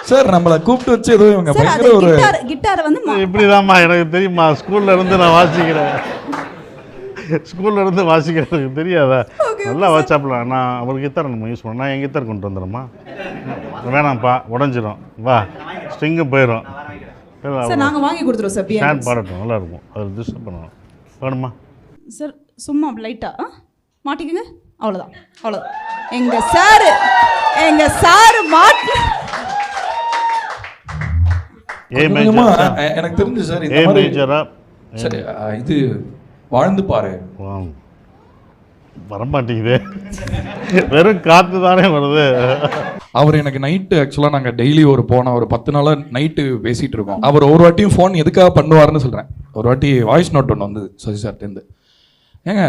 Sir நம்மளை கூப்பிட்டு வச்சு ஏதோ இவங்க பயங்கர ஒரு கிட்டார் வந்து இப்படிதாம்மா எனக்கு தெரியுமா, ஸ்கூல்ல இருந்து நான் வாசிக்கிறேன், ஸ்கூல்ல இருந்து வாசிக்கிறதுக்கு தெரியாதா? நல்லா வாட்ஸ்அப்பில் நான் அவருக்கு கித்தார் நம்ம யூஸ் பண்ணோம். நான் என் கித்தார் கொண்டு வந்துடுறேம்மா. வேணாம்ப்பா உடஞ்சிரும், வா ஸ்ட்ரிங்கு போயிடும். சார் நாங்கள் வாங்கி கொடுத்துருவோம் சார். ஸ்டாண்ட் பாடட்டும், நல்லா இருக்கும். அதில் டிஸ்டர்ப் பண்ணணும். வேணுமா சார்? சும்மா லைட்டாக மாட்டிக்குங்க, அவ்வளோதான் அவ்வளோதான். எங்கள் சார் மாட்டி எனக்கு தெரிஞ்சு சார் ஏ மேஜரா சரி இது வாழ்ந்து பாரு வரமாட்டேங்குது, வெறும் காற்று தானே வருது. அவர் எனக்கு நைட்டு ஆக்சுவலாக நாங்கள் டெய்லி ஒரு 10 நாளாக நைட்டு பேசிகிட்டு இருக்கோம். அவர் ஒரு வாட்டியும் ஃபோன் எதுக்காக பண்ணுவார்னு சொல்கிறேன். ஒரு வாட்டி வாய்ஸ் நோட் ஒன்று வந்தது சசி சார்ட்டேருந்து. ஏங்க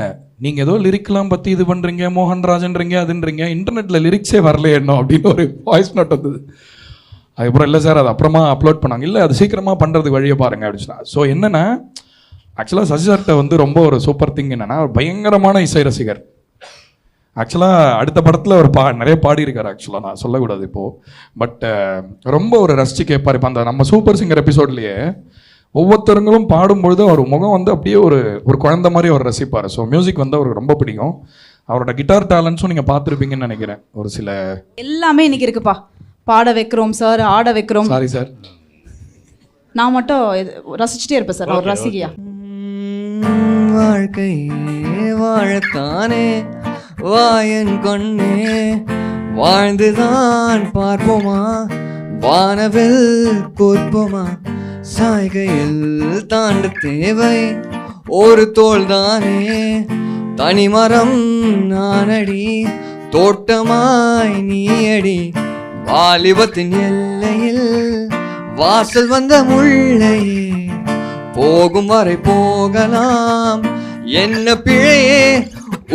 நீங்கள் ஏதோ லிரிக்லாம் பற்றி இது பண்ணுறீங்க, மோகன்ராஜன்றீங்க அதுன்றீங்க, இன்டர்நெட்டில் லிரிக்ஸே வரலையே என்ன அப்படின்னு ஒரு வாய்ஸ் நோட் வந்தது. அதுக்கப்புறம் இல்லை சார் அது அப்புறமா அப்லோட் பண்ணாங்க. இல்லை அது சீக்கிரமாக பண்ணுறதுக்கு வழியை பாருங்கள் அப்படின்னு சொன்னாங்க. ஸோ என்னென்னா ஆக்சுவலாக சசி சார்ட்ட வந்து ரொம்ப ஒரு சூப்பர் திங் என்னென்னா ஒரு பயங்கரமான இசை ரசிகர். ஆக்சுவலாக அடுத்த படத்தில் அவர் நிறைய பாடியிருக்கார். ஆக்சுவலாக நான் சொல்லக்கூடாது இப்போது, பட் ரொம்ப ஒரு ரசித்து கேட்பார். இப்போ அந்த நம்ம சூப்பர் சிங்கர் எபிசோட்லேயே ஒவ்வொருத்தருங்களும் பாடும்பொழுது அவர் முகம் வந்து அப்படியே ஒரு குழந்தை மாதிரி அவர் ரசிப்பார். ஸோ மியூசிக் வந்து அவருக்கு ரொம்ப பிடிக்கும். அவரோட கிட்டார் டேலண்ட்ஸும் நீங்கள் பார்த்துருப்பீங்கன்னு நினைக்கிறேன். ஒரு சில எல்லாமே இன்னைக்கு இருக்குப்பா. பாட வைக்கிறோம் சார், ஆட வைக்கிறோம். சாரி சார், நான் மட்டும் ரசிச்சுட்டே இருப்பேன் சார். அவர் ரசிகையா வாழ்க்கை வாழத்தானே வாயன் கொன்னே வாழ்ந்துதான் பார்ப்போமா, வானவில் கோர்ப்போமா, சாய்கையில் தாண்ட தேவை ஒரு தோள்தானே, தனிமரம் நானடி தோட்டமாய் நீயடி, வாலிபத்தின் எல்லையில் வாசல் வந்த முள்ளையே, போகும் வரை போகலாம் என்ன பிழையே,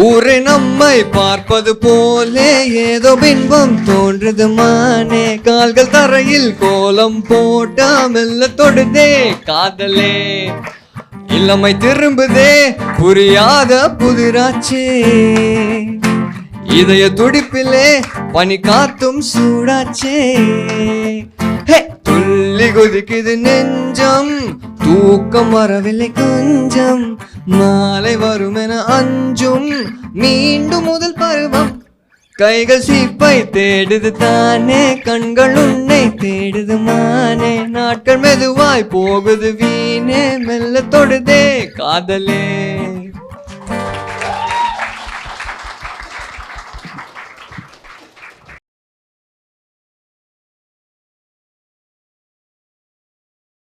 ஊரை நம்மை பார்ப்பது போலே ஏதோ பின்பம் தோன்றுது மானே, கால்கள் தரையில் கோலம் போட்டா மெல்ல தொடுதே காதலே, இளமை திரும்புதே புரியாத புதிராச்சே, இதய துடிப்பிலே பனி காத்தும் சூடாச்சே, துள்ளி குதிக்குது நெஞ்சம் தூக்கம் வரவில்லை கொஞ்சம், மாலை வரும் என அஞ்சும் மீண்டும் முதல் பருவம், கைகள் சீப்பை தேடுது தானே, கண்கள் உன்னை தேடுது மானே, நாட்கள் மெதுவாய் போகுது வீணே மெல்ல தொடுதே காதலே.